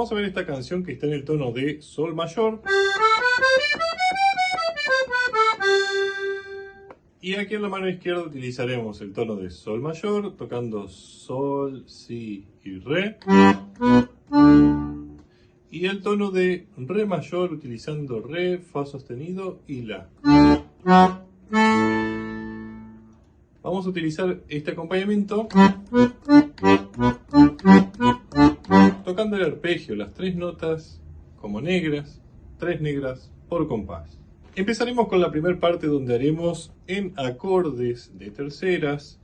Vamos a ver esta canción que está en el tono de sol mayor. Y aquí en la mano izquierda utilizaremos el tono de sol mayor, tocando sol, si y re. Y el tono de re mayor utilizando re, fa sostenido y la. Vamos a utilizar este acompañamiento tocando el arpegio, las tres notas como negras, tres negras por compás. Empezaremos con la primera parte donde haremos en acordes de terceras,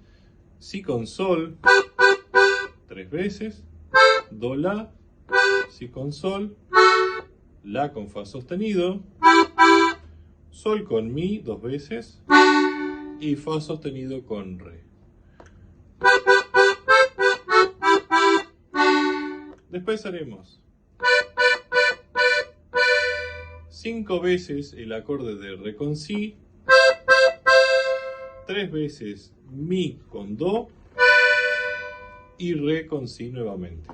si con sol, tres veces, do la, si con sol, la con fa sostenido, sol con mi dos veces y fa sostenido con re. Después haremos 5 veces el acorde de re con si, 3 veces mi con do y re con si nuevamente.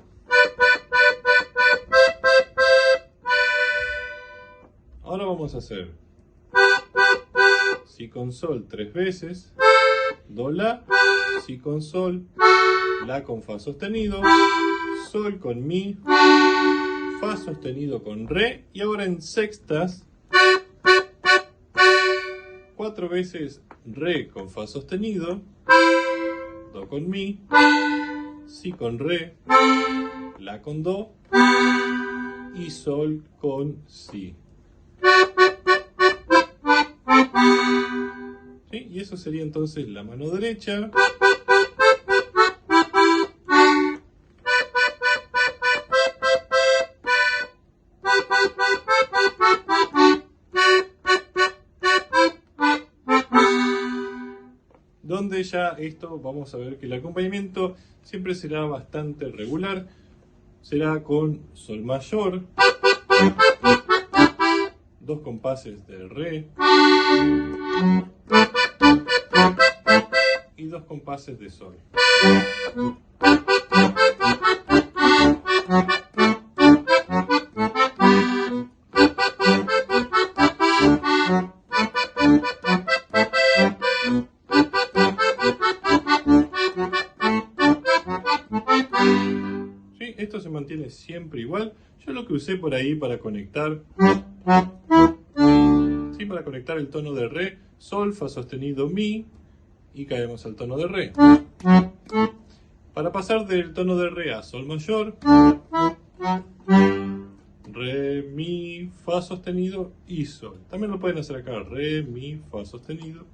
Ahora vamos a hacer si con sol 3 veces, do la, si con sol, la con fa sostenido, sol con mi, fa sostenido con re, y ahora en sextas 4 veces re con fa sostenido, do con mi, si con re, la con do y sol con si. ¿Sí? Y eso sería entonces la mano derecha. Donde ya esto vamos a ver que el acompañamiento siempre será bastante regular. Será con sol mayor, 2 compases de re y 2 compases de sol. ¿Sí? Esto se mantiene siempre igual. Yo lo que usé por ahí para conectar, ¿sí? Para conectar el tono de re, sol, fa sostenido, mi, y caemos al tono de re. Para pasar del tono de re a sol mayor, re, mi, fa sostenido y sol. También lo pueden hacer acá, re, mi, fa sostenido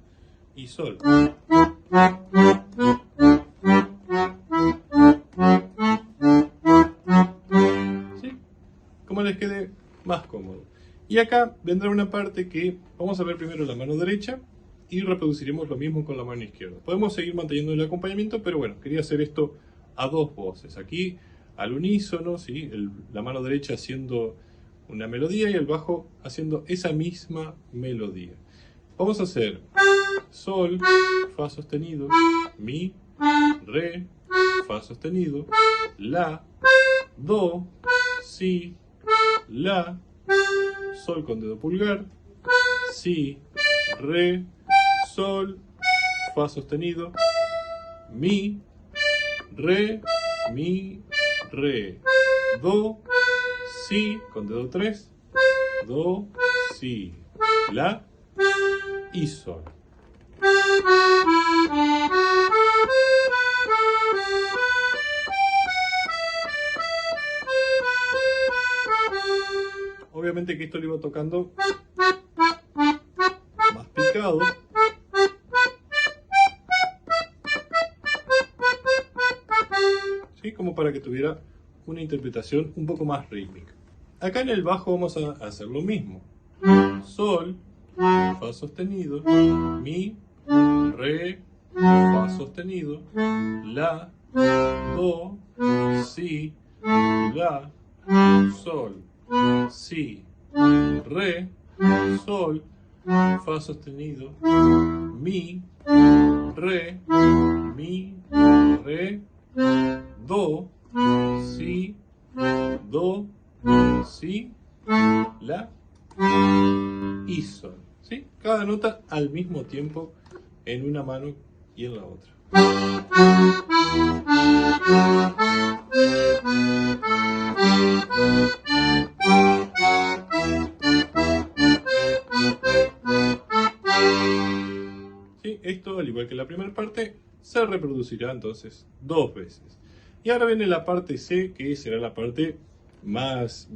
y sol. ¿Sí? Como les quede más cómodo. Y acá vendrá una parte que vamos a ver primero la mano derecha y reproduciremos lo mismo con la mano izquierda. Podemos seguir manteniendo el acompañamiento, pero bueno, quería hacer esto a dos voces. Aquí al unísono, ¿sí? La mano derecha haciendo una melodía y el bajo haciendo esa misma melodía. Vamos a hacer sol, fa sostenido, mi, re, fa sostenido, la, do, si, la, sol con dedo pulgar, si, re, sol, fa sostenido, mi, re, do, si con dedo 3, do, si, la y sol. Obviamente que esto lo iba tocando más picado. ¿Sí? Como para que tuviera una interpretación un poco más rítmica. Acá en el bajo vamos a hacer lo mismo. Sol, fa sostenido, mi, re, fa sostenido, la, do, si, la, sol, si, re, sol, fa sostenido, mi, re, do, si, do, si, la y sol. ¿Sí? Cada nota al mismo tiempo en una mano y en la otra. ¿Sí? Esto, al igual que la primera parte, se reproducirá entonces 2 veces. Y ahora viene la parte C, que será la parte más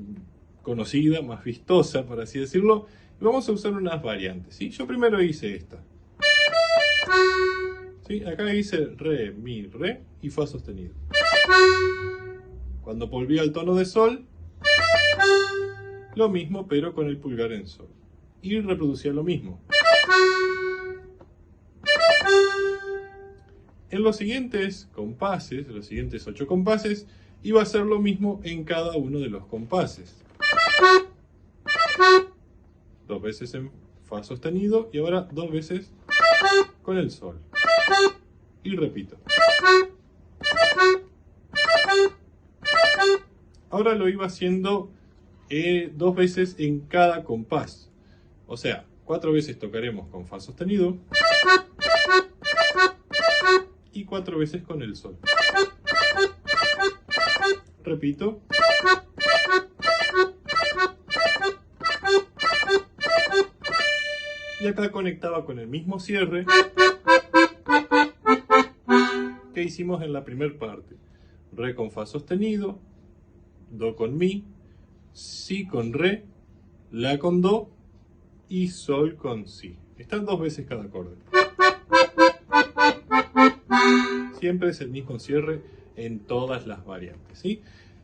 conocida, más vistosa, por así decirlo. Y vamos a usar unas variantes. ¿Sí? Yo primero hice esta. ¿Sí? Acá hice re, mi, re y fa sostenido. Cuando volví al tono de sol, lo mismo pero con el pulgar en sol. Y reproducía lo mismo. En los siguientes compases, los siguientes 8 compases, iba a ser lo mismo en cada uno de los compases. 2 veces en fa sostenido y ahora 2 veces con el sol. Y repito. Ahora lo iba haciendo 2 veces en cada compás. O sea, 4 veces tocaremos con fa sostenido y 4 veces con el sol. Repito. Y acá conectaba con el mismo cierre que hicimos en la primera parte. Re con fa sostenido, do con mi, si con re, la con do y sol con si. Están 2 veces cada acorde. Siempre es el mismo cierre en todas las variantes, ¿sí?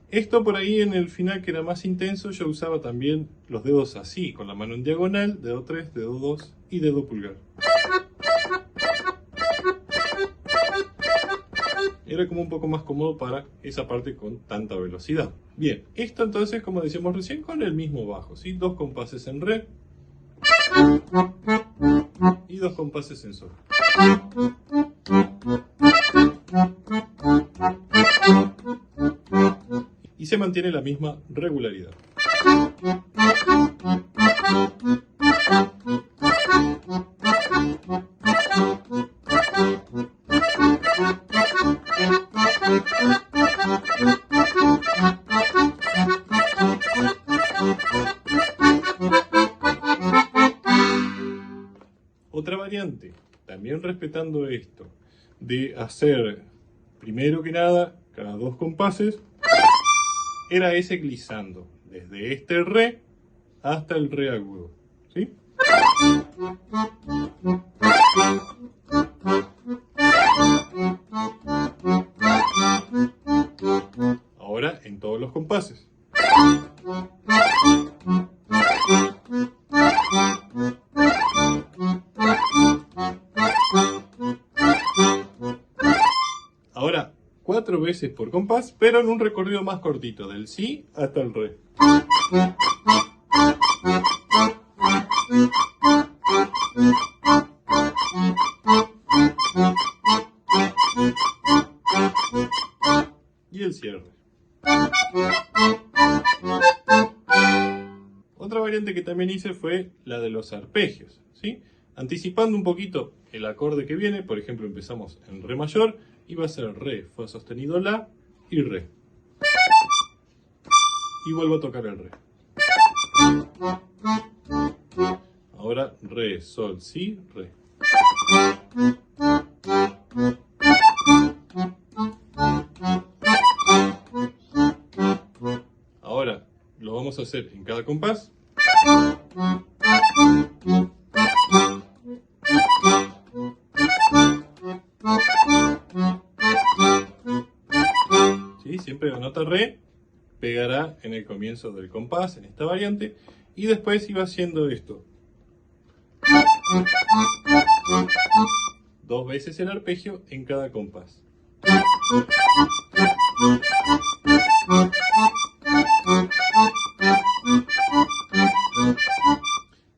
Esto por ahí en el final, que era más intenso, yo usaba también los dedos así, con la mano en diagonal, dedo 3, dedo 2 y dedo pulgar. Era como un poco más cómodo para esa parte con tanta velocidad. Bien, esto entonces, como decíamos recién, con el mismo bajo, ¿sí? 2 compases en re y 2 compases en sol. Y se mantiene la misma regularidad. Otra variante, también respetando esto, de hacer primero que nada cada 2 compases, era ese glissando, desde este re hasta el re agudo, ¿sí? Ahora en todos los compases. Ahora 4 veces por compás, pero en un recorrido más cortito, del si hasta el re. Y el cierre. Otra variante que también hice fue la de los arpegios, ¿sí? Anticipando un poquito el acorde que viene, por ejemplo empezamos en re mayor, y va a ser re, fa sostenido, la y re. Y vuelvo a tocar el re. Ahora re, sol, si, re. Ahora lo vamos a hacer en cada compás. ¿Sí? Siempre la nota re pegará en el comienzo del compás, en esta variante, y después iba haciendo esto. 2 veces el arpegio en cada compás.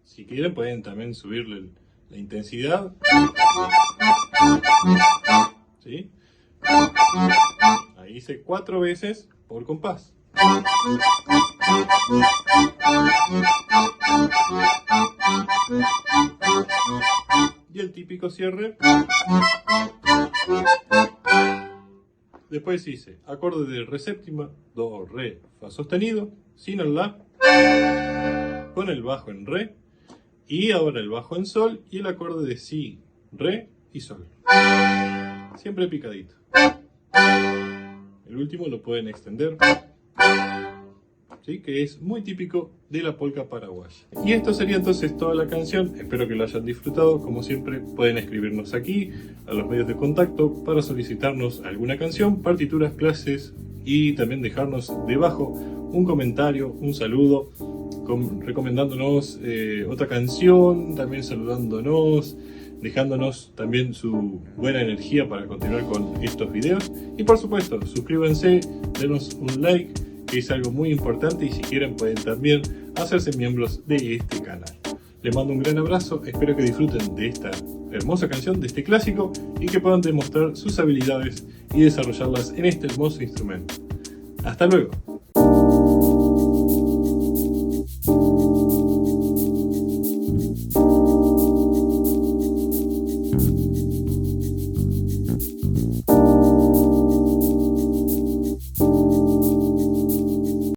Si quieren pueden también subirle la intensidad. ¿Sí? Ahí hice 4 veces por compás. Y el típico cierre. Después hice acorde de re séptima, do, re, fa sostenido, sin el la, con el bajo en re, y ahora el bajo en sol y el acorde de si, re y sol. Siempre picadito. El último lo pueden extender, ¿sí? Que es muy típico de la polca paraguaya. Y esto sería entonces toda la canción. Espero que lo hayan disfrutado. Como siempre, pueden escribirnos aquí a los medios de contacto para solicitarnos alguna canción, partituras, clases, y también dejarnos debajo un comentario, un saludo, recomendándonos otra canción, también saludándonos, dejándonos también su buena energía para continuar con estos videos. Y por supuesto, suscríbanse, denos un like, que es algo muy importante, y si quieren pueden también hacerse miembros de este canal. Les mando un gran abrazo, espero que disfruten de esta hermosa canción, de este clásico, y que puedan demostrar sus habilidades y desarrollarlas en este hermoso instrumento. ¡Hasta luego!